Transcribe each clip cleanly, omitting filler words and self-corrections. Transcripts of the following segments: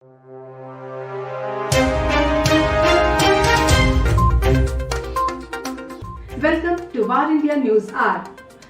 Welcome to VAR India News Hour.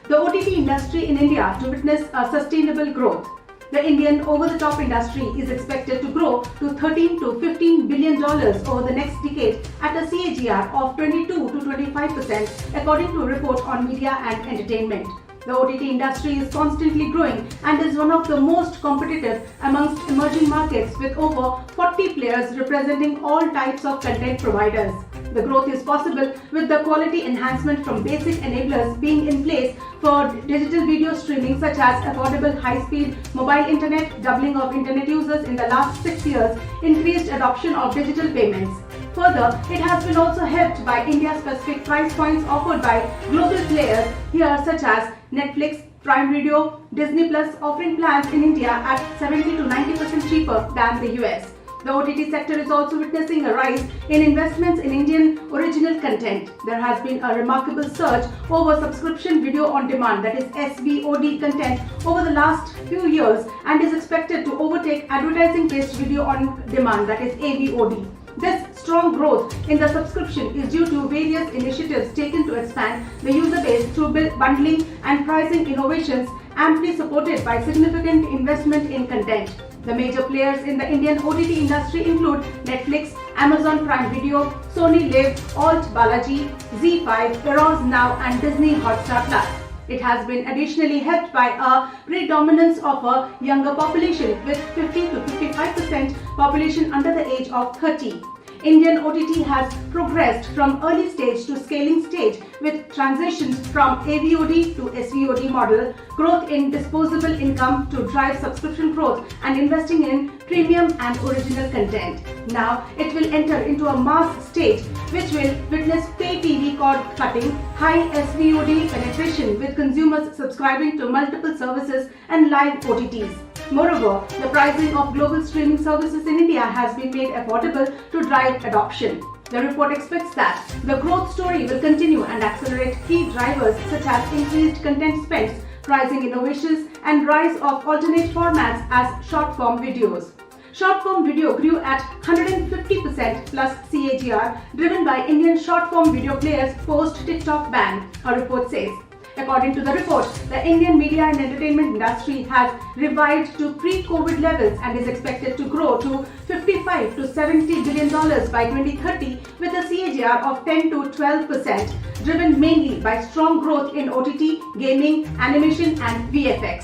The OTT industry in India to witness a sustainable growth. The Indian over-the-top industry is expected to grow to $13 to $15 billion over the next decade at a CAGR of 22 to 25%, according to a report on media and entertainment. The OTT industry is constantly growing and is one of the most competitive amongst emerging markets, with over 40 players representing all types of content providers. The growth is possible with the quality enhancement from basic enablers being in place for digital video streaming, such as affordable high-speed mobile internet, doubling of internet users in the last 6 years, increased adoption of digital payments. Further, it has been also helped by India-specific price points offered by global players here, such as Netflix, Prime Video, Disney Plus, offering plans in India at 70 to 90% cheaper than the US. The OTT sector is also witnessing a rise in investments in Indian original content. There has been a remarkable surge over subscription video on demand, that is SVOD content, over the last few years, and is expected to overtake advertising-based video on demand, that is AVOD. This strong growth in the subscription is due to various initiatives taken to expand the user base through bundling and pricing innovations, amply supported by significant investment in content. The major players in the Indian OTT industry include Netflix, Amazon Prime Video, Sony Live, Alt Balaji, ZEE5, Eros Now, and Disney Hotstar Plus. It has been additionally helped by a predominance of a younger population, with 50 to 55% population under the age of 30. Indian OTT has progressed from early stage to scaling stage, with transitions from AVOD to SVOD model, growth in disposable income to drive subscription growth, and investing in premium and original content. Now it will enter into a mass stage, which will witness pay TV cord cutting, high SVOD penetration, with consumers subscribing to multiple services and live OTTs. Moreover, the pricing of global streaming services in India has been made affordable to drive adoption. The report expects that the growth story will continue and accelerate key drivers such as increased content spends, pricing innovations, and rise of alternate formats as short-form videos. Short-form video grew at 150% plus CAGR, driven by Indian short-form video players post-TikTok ban, a report says. According to the report, the Indian media and entertainment industry has revived to pre-COVID levels and is expected to grow to $55 to $70 billion by 2030, with a CAGR of 10 to 12%, driven mainly by strong growth in OTT, gaming, animation, and VFX.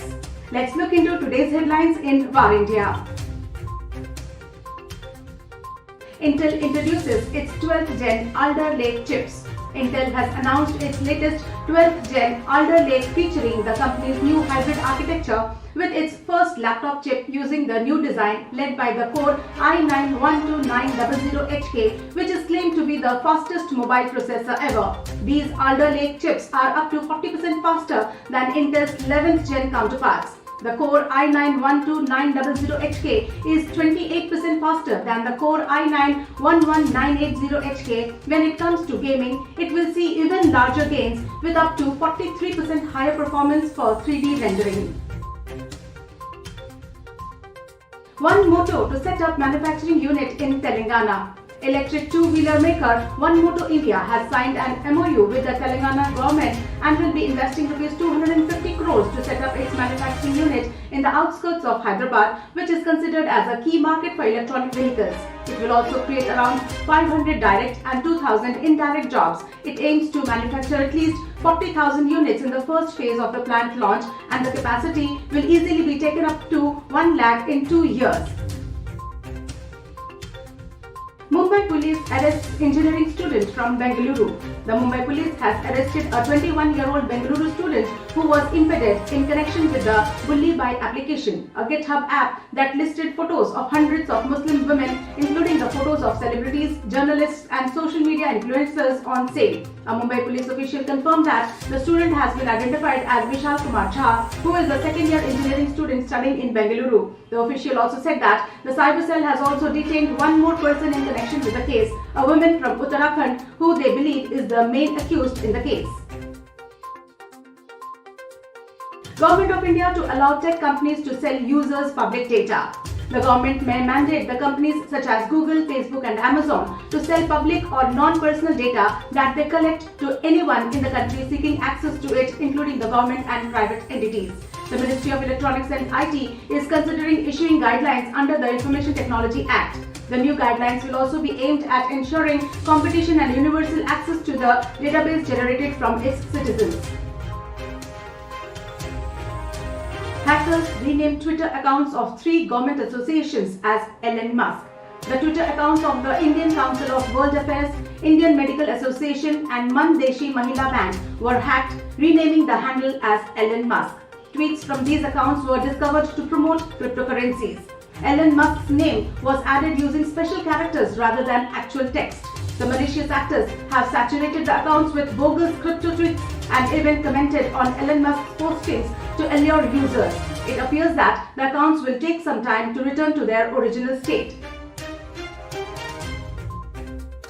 Let's look into today's headlines in VAR India. Intel introduces its 12th Gen Alder Lake chips. Intel has announced its latest 12th Gen Alder Lake, featuring the company's new hybrid architecture, with its first laptop chip using the new design led by the Core i9-12900HK, which is claimed to be the fastest mobile processor ever. These Alder Lake chips are up to 40% faster than Intel's 11th Gen counterparts. The Core i9-12900HK is 28% faster than the Core i9-11980HK. When it comes to gaming, it will see even larger gains, with up to 43% higher performance for 3D rendering. One Moto to set up manufacturing unit in Telangana. Electric two-wheeler maker One Moto India has signed an MOU with the Telangana government and will be investing ₹250 crores to set up its manufacturing unit in the outskirts of Hyderabad, which is considered as a key market for electronic vehicles. It will also create around 500 direct and 2,000 indirect jobs. It aims to manufacture at least 40,000 units in the first phase of the plant launch, and the capacity will easily be taken up to 1 lakh in 2 years. Mumbai police arrests engineering student from Bengaluru. The Mumbai police has arrested a 21-year-old Bengaluru student who was impeded in connection with the Bulli Bhai application, a GitHub app that listed photos of hundreds of Muslim women, including the photos of celebrities, journalists, and social media influencers, on sale. A Mumbai police official confirmed that the student has been identified as Vishal Kumar Jha, who is a second-year engineering student studying in Bengaluru. The official also said that the cyber cell has also detained one more person in connection with the case, a woman from Uttarakhand who they believe is the main accused in the case. Government of India to allow tech companies to sell users' public data. The government may mandate the companies such as Google, Facebook and Amazon to sell public or non-personal data that they collect to anyone in the country seeking access to it, including the government and private entities. The Ministry of Electronics and IT is considering issuing guidelines under the Information Technology Act. The new guidelines will also be aimed at ensuring competition and universal access to the database generated from its citizens. Hackers renamed Twitter accounts of 3 government associations as Elon Musk. The Twitter accounts of the Indian Council of World Affairs, Indian Medical Association and Man Deshi Mahila Bank were hacked, renaming the handle as Elon Musk. Tweets from these accounts were discovered to promote cryptocurrencies. Elon Musk's name was added using special characters rather than actual text. The malicious actors have saturated the accounts with bogus crypto tweets and even commented on Elon Musk's postings to allure users. It appears that the accounts will take some time to return to their original state.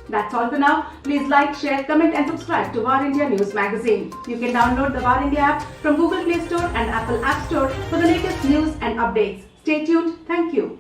That's all for now. Please like, share, comment and subscribe to War India News Magazine. You can download the War India app from Google Play Store and Apple App Store for the latest news and updates. Stay tuned. Thank you.